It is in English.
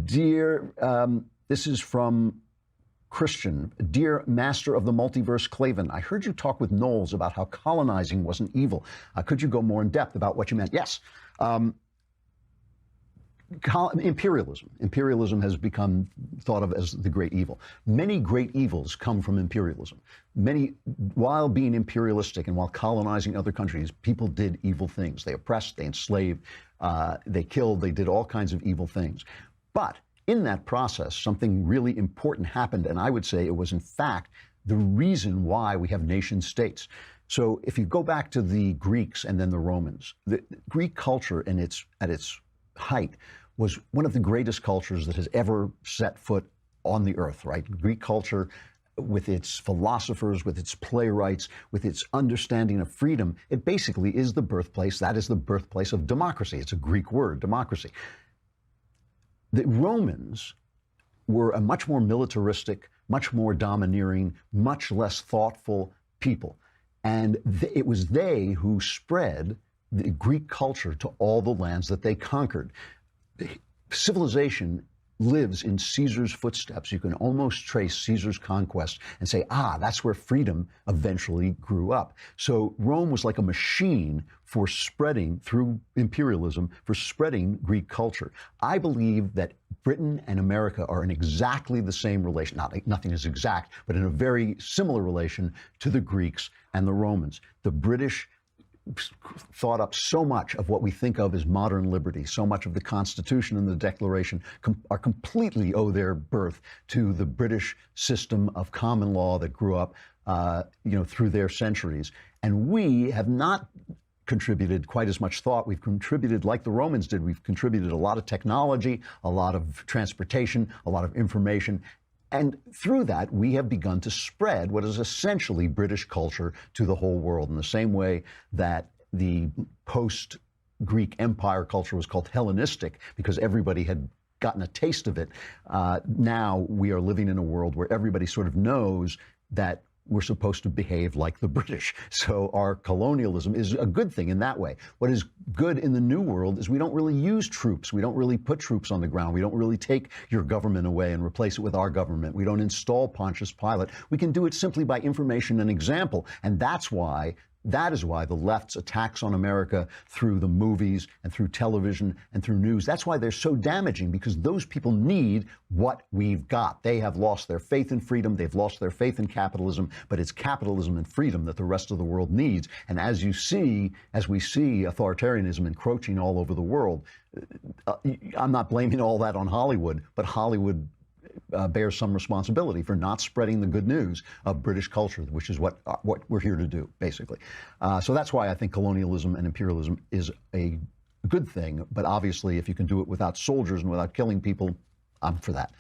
Dear, this is from Christian. Dear Master of the Multiverse Klavan, I heard you talk with Knowles about how colonizing wasn't evil. Could you go more in depth about what you meant? Yes. Imperialism. Imperialism has become thought of as the great evil. Many great evils come from imperialism. While being imperialistic and while colonizing other countries, people did evil things. They oppressed, they enslaved, they killed, they did all kinds of evil things. But in that process, something really important happened, and I would say it was, in fact, the reason why we have nation states. So if you go back to the Greeks and then the Romans, the Greek culture at its height was one of the greatest cultures that has ever set foot on the earth, right? Greek culture, with its philosophers, with its playwrights, with its understanding of freedom, it basically is the birthplace, that is the birthplace of democracy. It's a Greek word, democracy. The Romans were a much more militaristic, much more domineering, much less thoughtful people. And it was they who spread the Greek culture to all the lands that they conquered. Civilization lives in Caesar's footsteps. You can almost trace Caesar's conquest and say, that's where freedom eventually grew up. So Rome was like a machine for spreading, through imperialism, for spreading Greek culture. I believe that Britain and America are in exactly the same relation, nothing is exact, but in a very similar relation to the Greeks and the Romans. The British thought up so much of what we think of as modern liberty, so much of the Constitution and the Declaration are completely owe their birth to the British system of common law that grew up, through their centuries. And we have not contributed quite as much thought. We've contributed, like the Romans did, we've contributed a lot of technology, a lot of transportation, a lot of information. And through that, we have begun to spread what is essentially British culture to the whole world, in the same way that the post-Greek Empire culture was called Hellenistic, because everybody had gotten a taste of it. Now we are living in a world where everybody sort of knows that we're supposed to behave like the British. So our colonialism is a good thing in that way. What is good in the New World is we don't really use troops. We don't really put troops on the ground. We don't really take your government away and replace it with our government. We don't install Pontius Pilate. We can do it simply by information and example. And that is why the left's attacks on America through the movies and through television and through news, that's why they're so damaging, because those people need what we've got. They have lost their faith in freedom. They've lost their faith in capitalism, but it's capitalism and freedom that the rest of the world needs. And as we see authoritarianism encroaching all over the world, I'm not blaming all that on Hollywood, but Hollywood bears some responsibility for not spreading the good news of British culture, which is what we're here to do, basically. So that's why I think colonialism and imperialism is a good thing. But obviously, if you can do it without soldiers and without killing people, I'm for that.